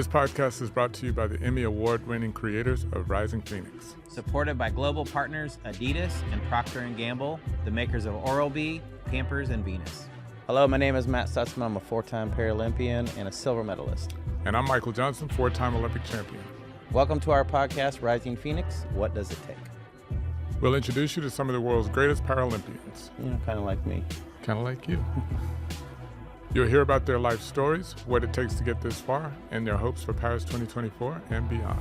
This podcast is brought to you by the Emmy Award-winning creators of Rising Phoenix. Supported by global partners Adidas and Procter Gamble, the makers of Oral-B, Pampers and Venus. Hello, my name is Matt Stutzman. I'm a 4-time Paralympian and a silver medalist. And I'm Michael Johnson, 4-time Olympic champion. Welcome to our podcast, Rising Phoenix, What Does It Take? We'll introduce you to some of the world's greatest Paralympians. You know, kind of like me. Kind of like you. You'll hear about their life stories, what it takes to get this far, and their hopes for Paris 2024 and beyond.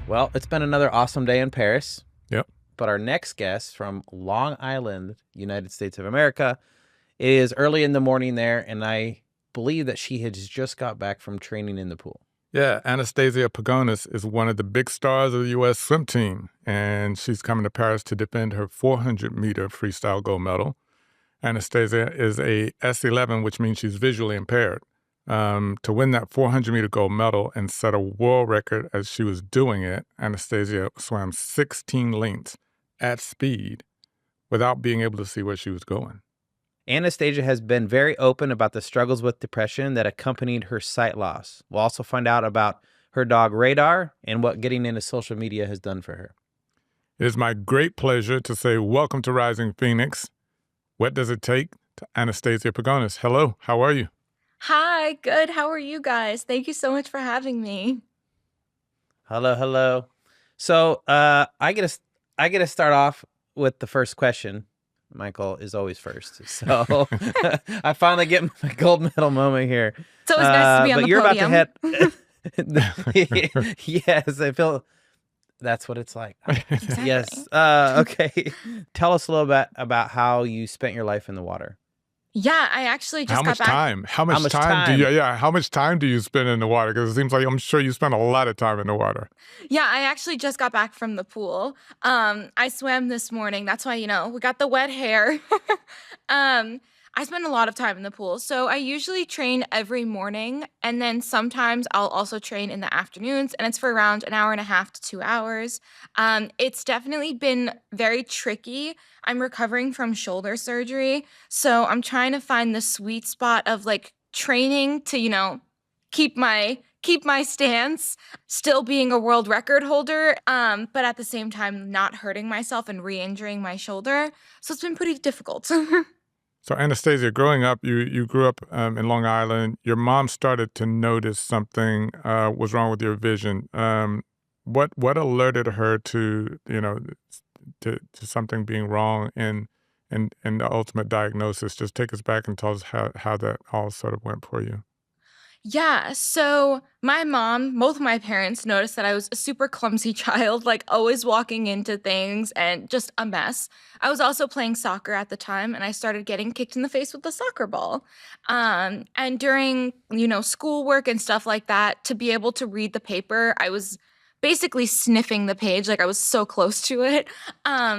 Well, it's been another awesome day in Paris. Yep. But our next guest from Long Island, United States of America, is early in the morning there, and I believe that she has just got back from training in the pool. Yeah, Anastasia Pagonis is one of the big stars of the U.S. swim team, and she's coming to Paris to defend her 400-meter freestyle gold medal. Anastasia is a S11, which means she's visually impaired. To win that 400-meter gold medal and set a world record as she was doing it, Anastasia swam 16 lengths at speed without being able to see where she was going. Anastasia has been very open about the struggles with depression that accompanied her sight loss. We'll also find out about her dog Radar and what getting into social media has done for her. It is my great pleasure to say welcome to Rising Phoenix. What does it take to Anastasia Pagonis? Hello, how are you? Hi, good. How are you guys? Thank you so much for having me. Hello. So I get to start off with the first question. Michael is always first. So I finally get my gold medal moment here. It's always nice to be on the podium. About to head. Yes, I feel that's what it's like. Exactly. Yes. Okay. Tell us a little bit about how you spent your life in the water. Yeah, I actually just How much time? How much time do you spend in the water? Because it seems like I'm sure you spend a lot of time in the water. Yeah, I actually just got back from the pool. I swam this morning. That's why, we got the wet hair. I spend a lot of time in the pool. So I usually train every morning, and then sometimes I'll also train in the afternoons, and it's for around an hour and a half to 2 hours. It's definitely been very tricky. I'm recovering from shoulder surgery, so I'm trying to find the sweet spot of training to, keep my stance, still being a world record holder, but at the same time not hurting myself and re-injuring my shoulder. So it's been pretty difficult. So Anastasia, growing up, you grew up in Long Island. Your mom started to notice something was wrong with your vision. What alerted her to something being wrong and the ultimate diagnosis? Just take us back and tell us how that all sort of went for you. Yeah, so my mom, both of my parents noticed that I was a super clumsy child, always walking into things and just a mess. I was also playing soccer at the time, and I started getting kicked in the face with the soccer ball. And during, schoolwork and stuff like that, to be able to read the paper, I was basically sniffing the page, I was so close to it.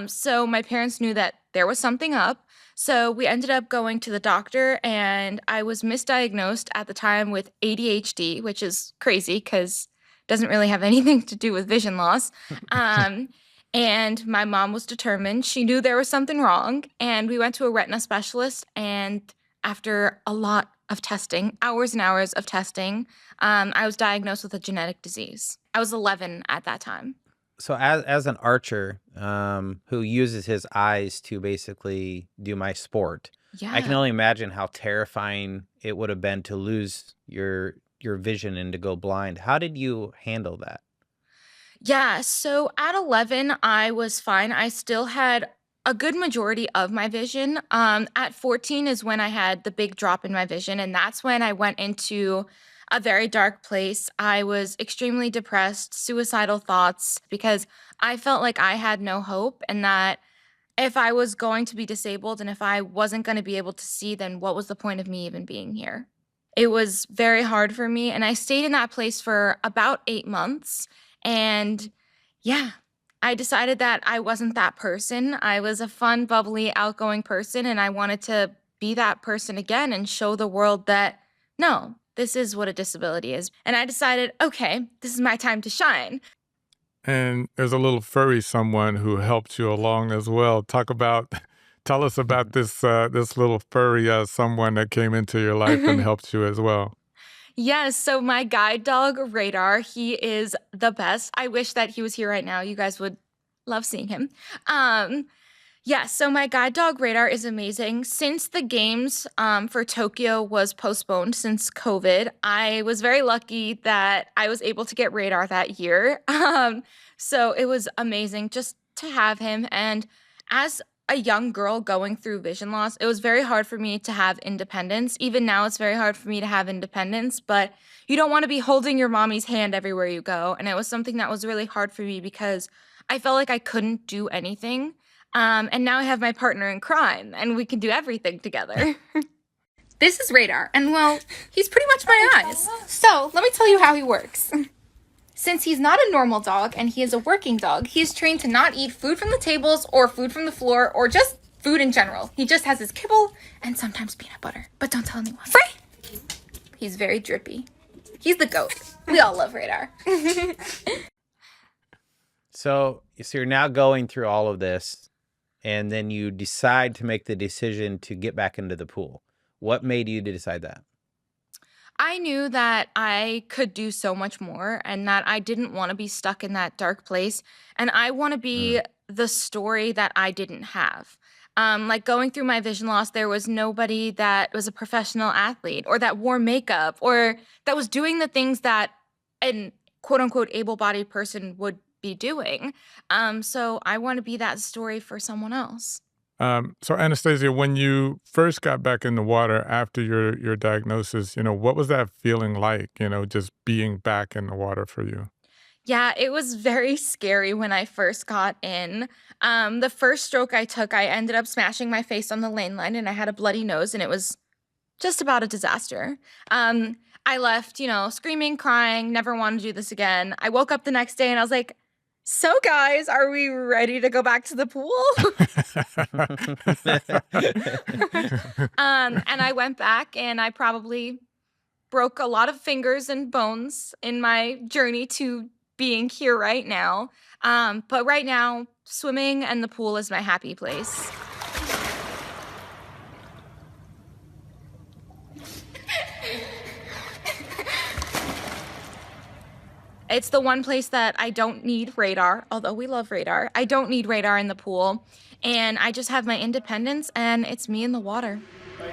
So my parents knew that there was something up. So we ended up going to the doctor, and I was misdiagnosed at the time with ADHD, which is crazy because it doesn't really have anything to do with vision loss. And my mom was determined. She knew there was something wrong, and we went to a retina specialist, and after a lot of testing, hours and hours of testing, I was diagnosed with a genetic disease. I was 11 at that time. So as an archer who uses his eyes to basically do my sport, Yeah. I can only imagine how terrifying it would have been to lose your vision and to go blind. How did you handle that? Yeah, so at 11, I was fine. I still had a good majority of my vision. At 14 is when I had the big drop in my vision, and that's when I went into a very dark place. I was extremely depressed, suicidal thoughts, because I felt like I had no hope, and that if I was going to be disabled and if I wasn't going to be able to see, then what was the point of me even being here? It was very hard for me, and I stayed in that place for about 8 months. And yeah, I decided that I wasn't that person. I was a fun, bubbly, outgoing person, and I wanted to be that person again and show the world that, no, this is what a disability is. And I decided, okay, this is my time to shine. And there's a little furry someone who helped you along as well. Tell us about this little furry someone that came into your life and helped you as well. Yes, so my guide dog, Radar, he is the best. I wish that he was here right now. You guys would love seeing him. Um, yeah, so my guide dog, Radar, is amazing. Since the games for Tokyo was postponed since COVID, I was very lucky that I was able to get Radar that year. So it was amazing just to have him. And as a young girl going through vision loss, it was very hard for me to have independence. Even now, it's very hard for me to have independence, but you don't want to be holding your mommy's hand everywhere you go. And it was something that was really hard for me because I felt like I couldn't do anything. And now I have my partner in crime, and we can do everything together. This is Radar, and well, he's pretty much my eyes. So, let me tell you how he works. Since he's not a normal dog and he is a working dog, he is trained to not eat food from the tables or food from the floor or just food in general. He just has his kibble and sometimes peanut butter. But don't tell anyone. Free! He's very drippy. He's the goat. We all love Radar. So you're now going through all of this, and then you decide to make the decision to get back into the pool. What made you decide that? I knew that I could do so much more and that I didn't want to be stuck in that dark place. And I want to be the story that I didn't have. Like going through my vision loss, there was nobody that was a professional athlete or that wore makeup or that was doing the things that an quote unquote able-bodied person would be doing. So I want to be that story for someone else. So Anastasia, when you first got back in the water after your diagnosis, what was that feeling like, just being back in the water for you? Yeah, it was very scary when I first got in. The first stroke I took, I ended up smashing my face on the lane line and I had a bloody nose and it was just about a disaster. I left, screaming, crying, never wanted to do this again. I woke up the next day and I was like, so guys, are we ready to go back to the pool? And I went back and I probably broke a lot of fingers and bones in my journey to being here right now. But right now, swimming and the pool is my happy place. It's the one place that I don't need Radar, although we love Radar. I don't need Radar in the pool, and I just have my independence, and it's me in the water. So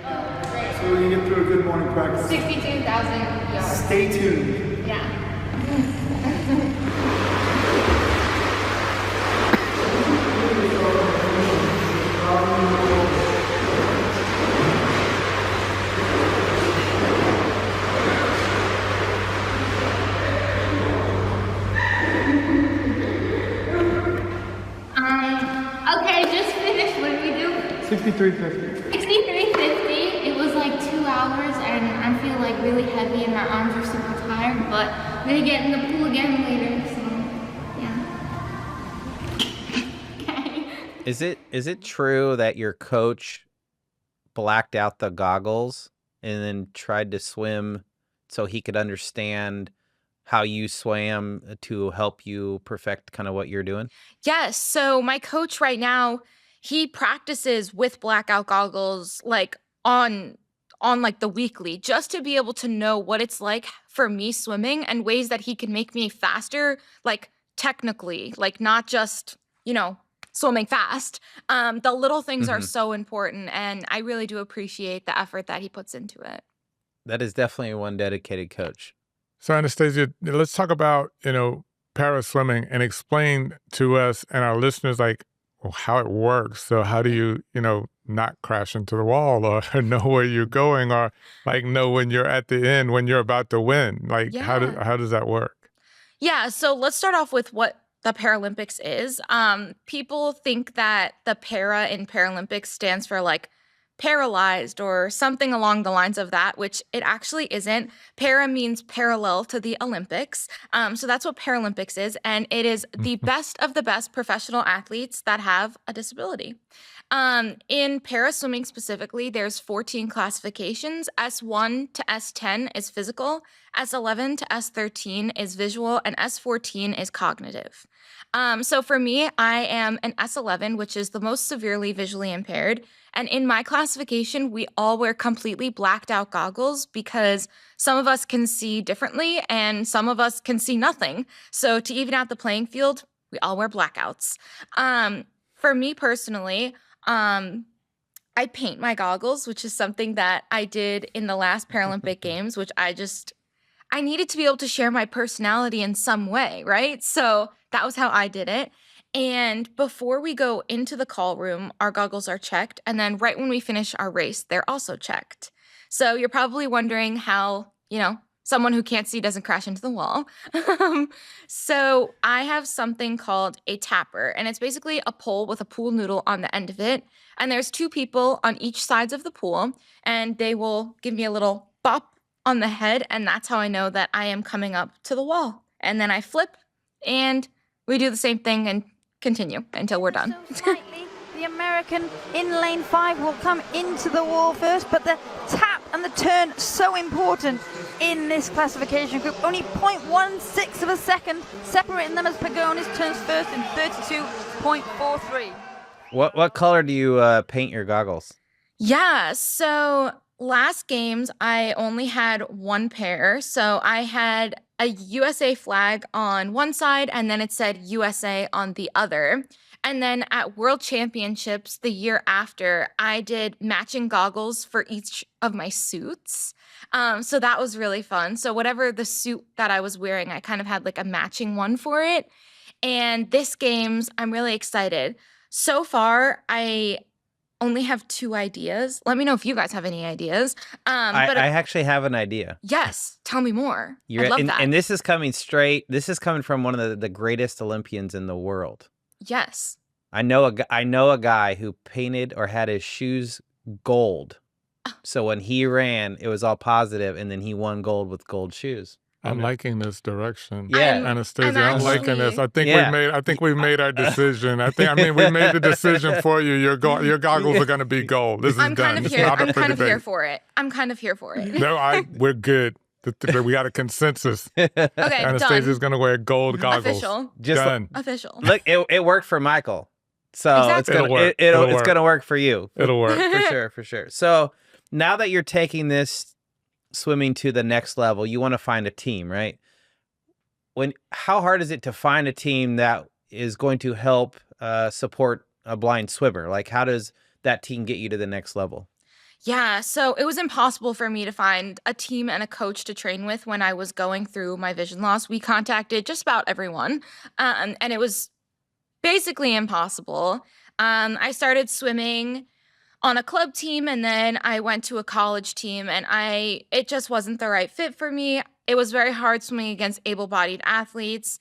you get through a good morning practice. 62,000 yards. Stay tuned. Yeah. Okay, just finished. What did we do? 6350. 6350. It was like 2 hours, and I feel like really heavy, and my arms are super tired. But I'm gonna get in the pool again later. So, yeah. Okay. Is it true that your coach blacked out the goggles and then tried to swim so he could understand how you swam to help you perfect kind of what you're doing? Yes, so my coach right now, he practices with blackout goggles like on like the weekly just to be able to know what it's like for me swimming and ways that he can make me faster, like technically, like not just, swimming fast. The little things are so important, and I really do appreciate the effort that he puts into it. That is definitely one dedicated coach. So Anastasia, let's talk about, para swimming and explain to us and our listeners how it works. So how do you, not crash into the wall or know where you're going or know when you're at the end, when you're about to win? How does that work? Yeah, so let's start off with what the Paralympics is. People think that the para in Paralympics stands for paralyzed or something along the lines of that, which it actually isn't. Para means parallel to the Olympics. So that's what Paralympics is. And it is the best of the best professional athletes that have a disability. In para swimming specifically, there's 14 classifications. S1 to S10 is physical. S11 to S13 is visual, and S14 is cognitive. So for me, I am an S11, which is the most severely visually impaired. And in my classification, we all wear completely blacked out goggles because some of us can see differently and some of us can see nothing. So to even out the playing field, we all wear blackouts. For me personally, I paint my goggles, which is something that I did in the last Paralympic Games, which I needed to be able to share my personality in some way, right? So that was how I did it. And before we go into the call room, our goggles are checked. And then right when we finish our race, they're also checked. So you're probably wondering how, someone who can't see doesn't crash into the wall. So I have something called a tapper, and it's basically a pole with a pool noodle on the end of it. And there's two people on each sides of the pool, and they will give me a little bop on the head, and that's how I know that I am coming up to the wall. And then I flip, and we do the same thing and continue until we're done. So slightly, the American in lane 5 will come into the wall first, but the tap and the turn so important in this classification group. Only 0.16 of a second separating them as Pagonis turns first in 32.43. What color do you paint your goggles? Yeah, so last games, I only had one pair. So I had a USA flag on one side, and then it said USA on the other. And then at World Championships the year after, I did matching goggles for each of my suits. So that was really fun. So whatever the suit that I was wearing, I kind of had like a matching one for it. And this games, I'm really excited. So far, I only have 2 ideas. Let me know if you guys have any ideas. I actually have an idea. Yes, tell me more. I love that. And this is coming from one of the greatest Olympians in the world. Yes. I know a guy who painted or had his shoes gold. So when he ran, it was all positive, and then he won gold with gold shoes. I'm liking this direction. Yeah. Anastasia, I'm liking this. I think we've made our decision. We made the decision for you. Your goggles are going to be gold. This is done. I'm kind of here for it. No, we're good. We got a consensus. Okay, Anastasia's done. going to wear gold goggles. Official. Done. Official. Look, it worked for Michael. So Exactly. it's going to work for you. It'll work. For sure. So now that you're taking this swimming to the next level, you want to find a team, right? How hard is it to find a team that is going to help support a blind swimmer? Like, how does that team get you to the next level? Yeah, so it was impossible for me to find a team and a coach to train with when I was going through my vision loss. We contacted just about everyone, and it was basically impossible. I started swimming on a club team, and then I went to a college team, and it just wasn't the right fit for me. It was very hard swimming against able-bodied athletes,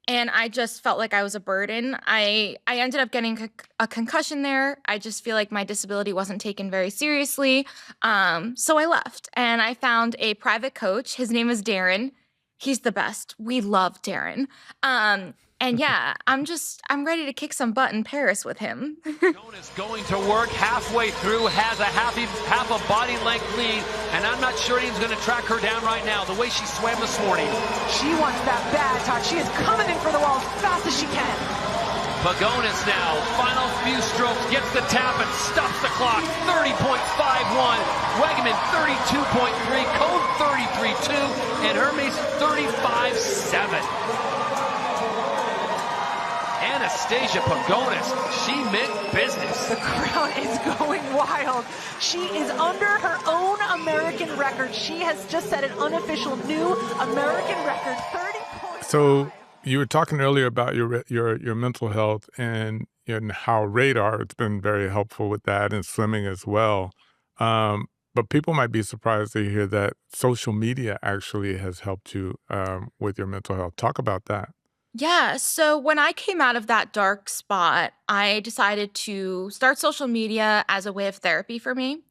and I just felt like I was a burden. I ended up getting a concussion there. I just feel like my disability wasn't taken very seriously, so I left, and I found a private coach. His name is Darren. He's the best. We love Darren. And yeah, I'm ready to kick some butt in Paris with him. Pagonis going to work halfway through, has a half a body length lead, and I'm not sure he's going to track her down right now, the way she swam this morning. She wants that bad touch. She is coming in for the wall as fast as she can. Pagonis now, final few strokes, gets the tap and stops the clock, 30.51. Wegman 32.3, Code 33.2, and Hermes 35.7. Anastasia Pagonis, she meant business. The crowd is going wild. She is under her own American record. She has just set an unofficial new American record, 30 points. So you were talking earlier about your mental health and how radar has been very helpful with that and swimming as well. But people might be surprised to hear that social media actually has helped you with your mental health. Talk about that. Yeah, so when I came out of that dark spot, I decided to start social media as a way of therapy for me.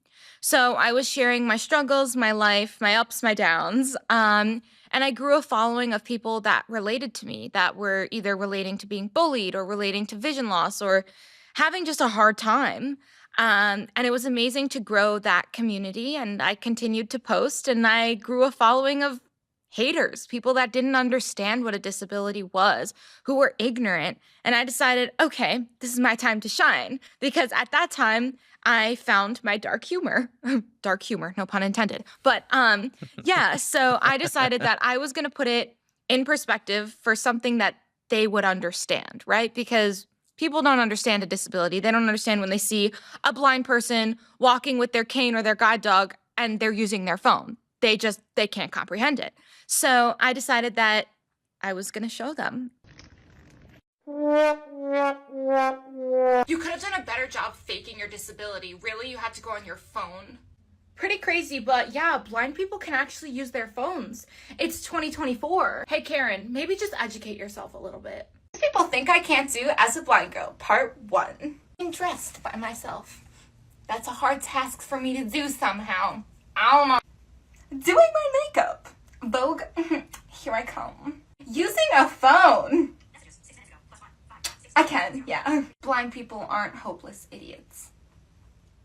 So I was sharing my struggles, my life, my ups, my downs. And I grew a following of people that related to me, that were either relating to being bullied or relating to vision loss or having just a hard time. And it was amazing to grow that community. And I continued to post, and I grew a following of haters, people that didn't understand what a disability was, who were ignorant. And I decided, okay, this is my time to shine, because at that time I found my dark humor. Dark humor, no pun intended. But yeah, so I decided that I was going to put it in perspective for something that they would understand, right? Because people don't understand a disability. They don't understand when they see a blind person walking with their cane or their guide dog and they're using their phone. They can't comprehend it. So I decided that I was going to show them. You could have done a better job faking your disability. Really, you had to go on your phone? Pretty crazy, but yeah, blind people can actually use their phones. It's 2024. Hey Karen, maybe just educate yourself a little bit. People think I can't do as a blind girl, part 1. I'm dressed by myself. That's a hard task for me to do somehow. I don't know. Doing my makeup. Vogue, here I come. Using a phone. I can, yeah. Blind people aren't hopeless idiots.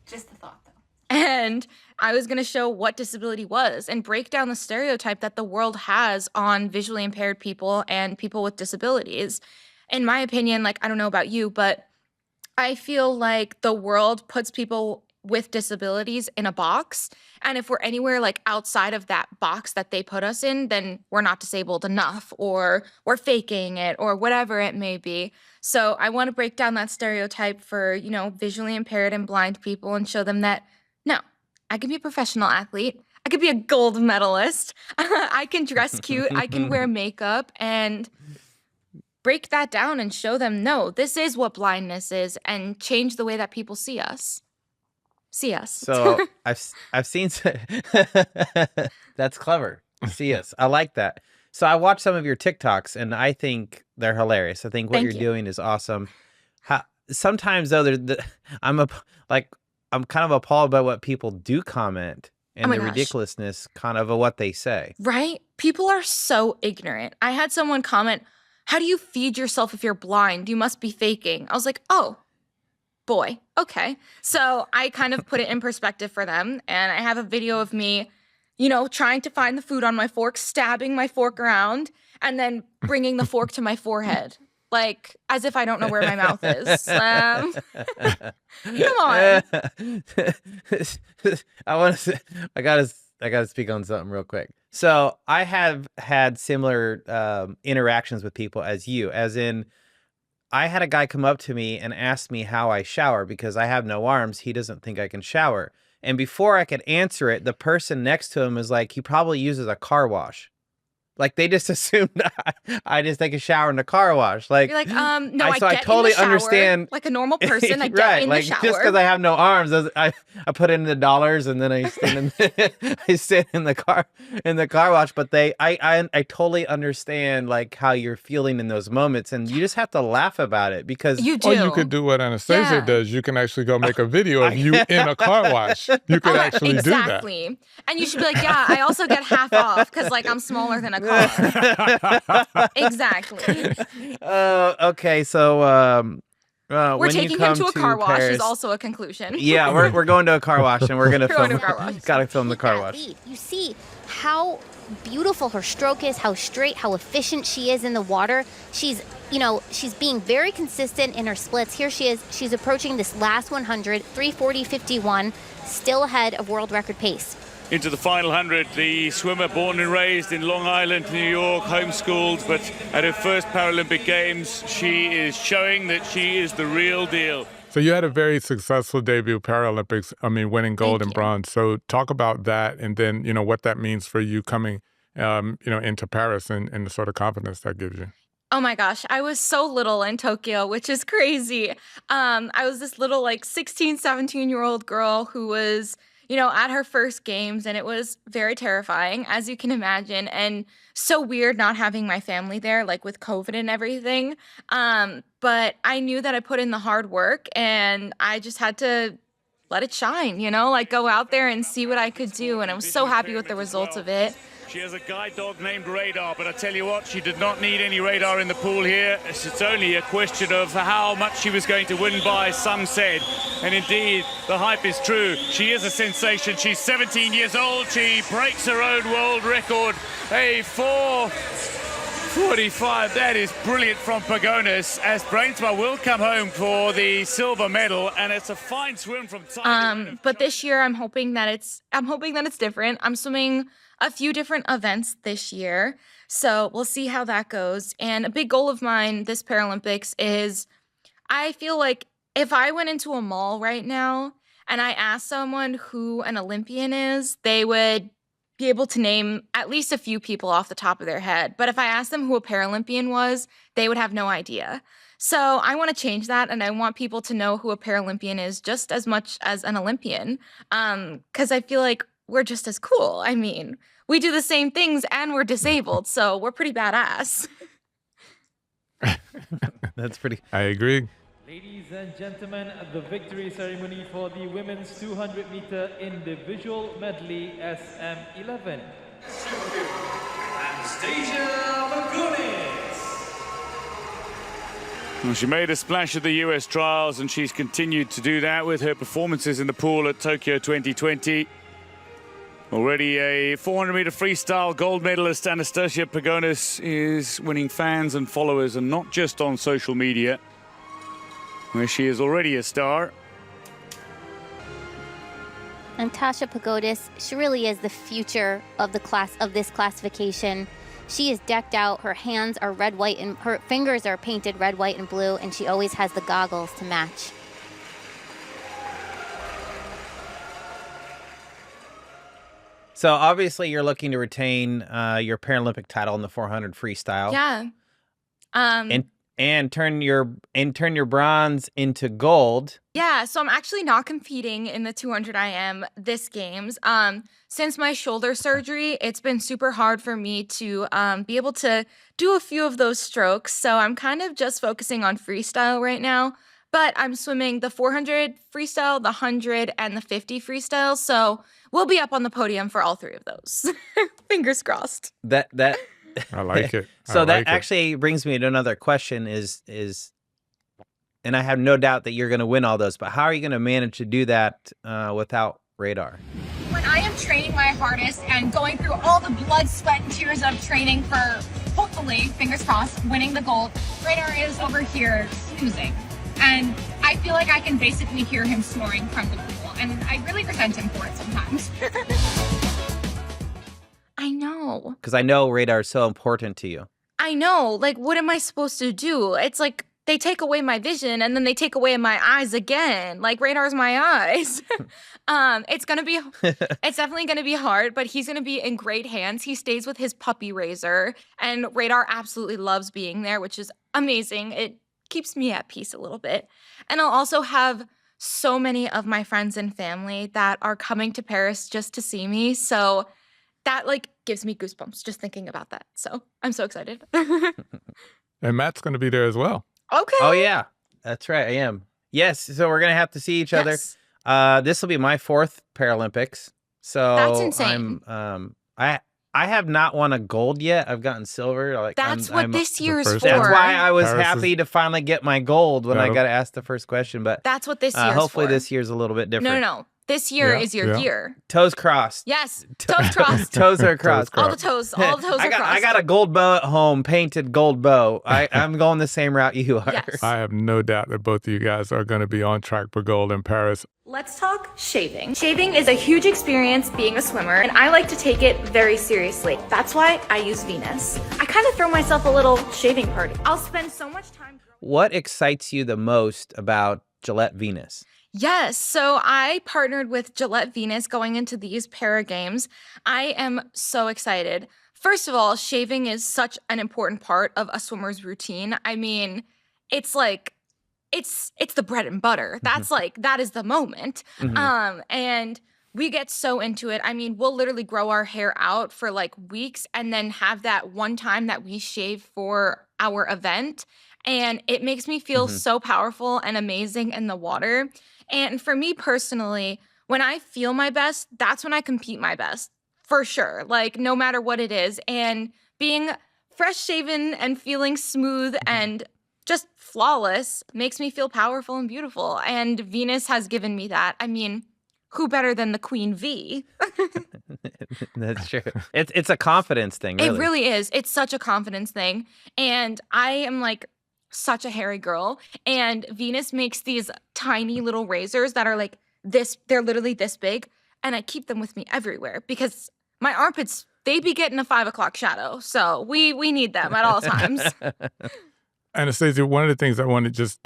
Just a thought, though. And I was going to show what disability was and break down the stereotype that the world has on visually impaired people and people with disabilities. In my opinion, like, I don't know about you, but I feel like the world puts people with disabilities in a box. And if we're anywhere like outside of that box that they put us in, then we're not disabled enough, or we're faking it, or whatever it may be. So I want to break down that stereotype for, visually impaired and blind people and show them that, no, I can be a professional athlete. I could be a gold medalist. I can dress cute. I can wear makeup, and break that down and show them, no, this is what blindness is, and change the way that people see us. So I've seen that's clever. See us. I like that. So I watched some of your TikToks and I think they're hilarious. I think what you're doing is awesome. Sometimes though, I'm kind of appalled by what people do comment and the ridiculousness kind of what they say. Right? People are so ignorant. I had someone comment, "How do you feed yourself if you're blind? You must be faking." I was like, oh, boy, okay. So I kind of put it in perspective for them, and I have a video of me, trying to find the food on my fork, stabbing my fork around, and then bringing the fork to my forehead, like as if I don't know where my mouth is. Come on. I gotta speak on something real quick. So I have had similar interactions with people as you, as in, I had a guy come up to me and ask me how I shower because I have no arms. He doesn't think I can shower. And before I could answer it, the person next to him was like, he probably uses a car wash. Like, they just assumed I just take a shower in the car wash. Like, you're like, no, I totally understand. Like a normal person, I get in the shower. Just because I have no arms, I put in the dollars and then I sit in the car wash. But I totally understand like how you're feeling in those moments, and you just have to laugh about it because you do. Or you could do what Anastasia does. You can actually go make a video of you in a car wash. You could actually do that. Exactly. And you should be like, yeah, I also get half off because like I'm smaller than a car. Exactly. Okay, so we're taking him to a car wash is also a conclusion. Yeah, we're going to a car wash and we're gonna film. Gotta film the car wash. You see how beautiful her stroke is, how straight, how efficient she is in the water. She's being very consistent in her splits. Here she is. She's approaching this last 100, 3:40.51, still ahead of world record pace. Into the final 100, the swimmer born and raised in Long Island, New York, homeschooled, but at her first Paralympic Games, she is showing that she is the real deal. So you had a very successful debut Paralympics, winning gold and bronze. So talk about that and then, what that means for you coming, into Paris and the sort of confidence that gives you. Oh my gosh, I was so little in Tokyo, which is crazy. I was this little 16, 17-year-old girl who was at her first games, and it was very terrifying, as you can imagine, and so weird not having my family there, with COVID and everything. But I knew that I put in the hard work, and I just had to let it shine, go out there and see what I could do, and I was so happy with the results of it. She has a guide dog named Radar, but I tell you what, she did not need any radar in the pool here. It's only a question of how much she was going to win by, some said. And indeed, the hype is true. She is a sensation. She's 17 years old. She breaks her own world record. A 4:45. That is brilliant from Pagonis, as Brainsma will come home for the silver medal, and it's a fine swim from Toni. But this year I'm hoping that it's different. I'm swimming a few different events this year, so we'll see how that goes. And a big goal of mine this Paralympics is, I feel like if I went into a mall right now and I asked someone who an Olympian is, they would be able to name at least a few people off the top of their head. But if I asked them who a Paralympian was, they would have no idea. So I want to change that, and I want people to know who a Paralympian is just as much as an Olympian, because I feel like we're just as cool. I mean, we do the same things and we're disabled, so we're pretty badass. That's pretty. I agree. Ladies and gentlemen, the victory ceremony for the women's 200-meter individual medley SM11. Anastasia Pagonis. Well, she made a splash at the US trials, and she's continued to do that with her performances in the pool at Tokyo 2020. Already a 400-meter freestyle gold medalist, Anastasia Pagonis is winning fans and followers, and not just on social media, where she is already a star. Anastasia Pagonis, she really is the future of this classification. She is decked out. Her hands are red, white, and her fingers are painted red, white, and blue, and she always has the goggles to match. So obviously you're looking to retain your Paralympic title in the 400 freestyle. Yeah. And turn your bronze into gold. Yeah, so I'm actually not competing in the 200 IM this games. Since my shoulder surgery, it's been super hard for me to be able to do a few of those strokes. So I'm kind of just focusing on freestyle right now. But I'm swimming the 400 freestyle, the 100, and the 50 freestyle. So we'll be up on the podium for all three of those. Fingers crossed. That I like it. So that actually brings me to another question is, and I have no doubt that you're going to win all those, but how are you going to manage to do that without radar? When I am training my hardest and going through all the blood, sweat, and tears of training for, hopefully, fingers crossed, winning the gold, Radar is over here snoozing. And I feel like I can basically hear him snoring from the pool, and I really resent him for it sometimes. I know. Because I know radar is so important to you. I know. Like, what am I supposed to do? It's like they take away my vision and then they take away my eyes again. Like, radar's my eyes. It's definitely gonna be hard, but he's gonna be in great hands. He stays with his puppy Razor, and Radar absolutely loves being there, which is amazing. It keeps me at peace a little bit. And I'll also have so many of my friends and family that are coming to Paris just to see me. So that gives me goosebumps just thinking about that. So I'm so excited. And Matt's going to be there as well. Okay. Oh yeah, that's right. I am. Yes. So we're going to have to see each other. This will be my 4th Paralympics. So that's insane. I have not won a gold yet. I've gotten silver. That's what this year's for. That's why I was happy to finally get my gold when I got asked the first question. But that's what this year's hopefully for. this year's a little bit different. No. This year is your year. Toes crossed. Yes, toes crossed. Toes are crossed. All the toes are crossed. I got a gold bow at home, painted gold bow. I'm going the same route you are. Yes. I have no doubt that both of you guys are going to be on track for gold in Paris. Let's talk shaving. Shaving is a huge experience being a swimmer, and I like to take it very seriously. That's why I use Venus. I kind of throw myself a little shaving party. I'll spend so much time. What excites you the most about Gillette Venus? Yes, so I partnered with Gillette Venus going into these Para Games. I am so excited. First of all, shaving is such an important part of a swimmer's routine. I mean, it's the bread and butter. That's that is the moment. And we get so into it. I mean, we'll literally grow our hair out for weeks and then have that one time that we shave for our event. And it makes me feel so powerful and amazing in the water. And for me personally, when I feel my best, that's when I compete my best. for sure. Like, no matter what it is. And being fresh shaven and feeling smooth and just flawless makes me feel powerful and beautiful. And Venus has given me that. I mean, who better than the Queen V? That's true. It's a confidence thing, really. It really is. It's such a confidence thing. And I am like such a hairy girl. And Venus makes these tiny little razors that are like this. They're literally this big. And I keep them with me everywhere because my armpits, they be getting a 5 o'clock shadow. So we need them at all times. Anastasia, one of the things I want to just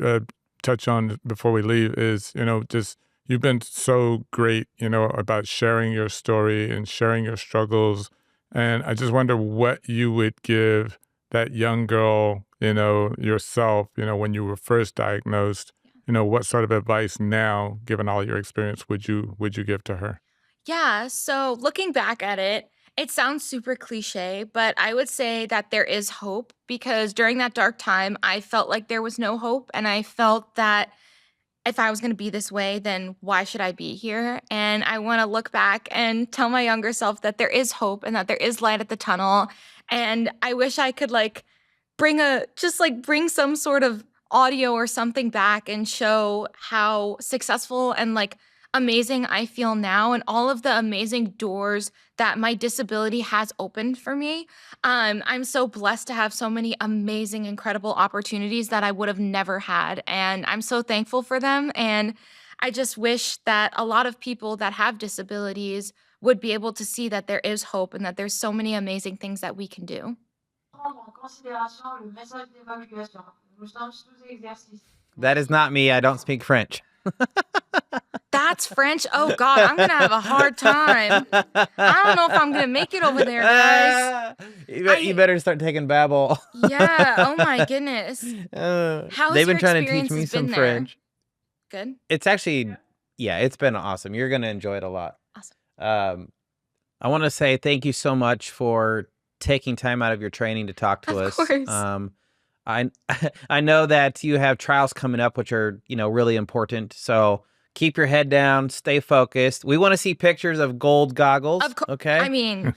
touch on before we leave is, just you've been so great, about sharing your story and sharing your struggles. And I just wonder what you would give that young girl, yourself, when you were first diagnosed, what sort of advice now, given all your experience, would you give to her? Yeah. So looking back at it, it sounds super cliche, but I would say that there is hope because during that dark time, I felt like there was no hope. And I felt that if I was going to be this way, then why should I be here? And I want to look back and tell my younger self that there is hope and that there is light at the tunnel. And I wish I could bring some sort of audio or something back and show how successful and amazing I feel now and all of the amazing doors that my disability has opened for me. I'm so blessed to have so many amazing, incredible opportunities that I would have never had. And I'm so thankful for them. And I just wish that a lot of people that have disabilities would be able to see that there is hope and that there's so many amazing things that we can do. That is not me. I don't speak French. That's French? Oh, God, I'm going to have a hard time. I don't know if I'm going to make it over there, guys. You better start taking Babbel. Yeah. Oh, my goodness. How's they've been your trying to teach experience me some been French. there? Good? It's actually, it's been awesome. You're going to enjoy it a lot. Awesome. I want to say thank you so much for taking time out of your training to talk to us. Of course. I know that you have trials coming up, which are, really important. So keep your head down, stay focused. We want to see pictures of gold goggles. Okay. I mean,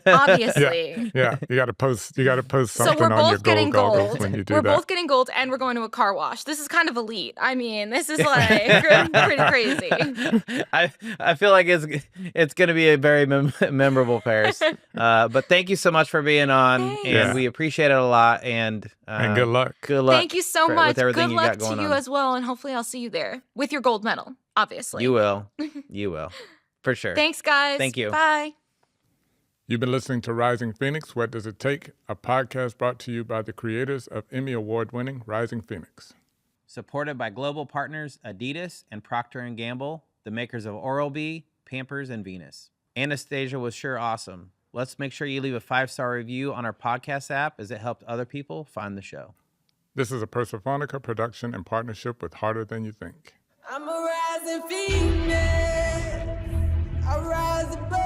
obviously. Yeah. You got to post something So we're on your both getting gold goggles gold. when you do We're that. both getting gold, and we're going to a car wash. This is kind of elite. I mean, this is pretty crazy. I feel like it's going to be a very memorable Paris. But thank you so much for being on, and we appreciate it a lot. And good luck. Good luck. Thank you so much. With everything Good you got luck going to you on. as well, and hopefully I'll see you there with your gold medal. Obviously. You will. You will. For sure. Thanks, guys. Thank you. Bye. You've been listening to Rising Phoenix, What Does It Take? A podcast brought to you by the creators of Emmy Award-winning Rising Phoenix. Supported by global partners Adidas and Procter Gamble, the makers of Oral-B, Pampers, and Venus. Anastasia was sure awesome. Let's make sure you leave a 5-star review on our podcast app as it helped other people find the show. This is a Persophonica production in partnership with Harder Than You Think. I'm a rising phoenix. I rise above.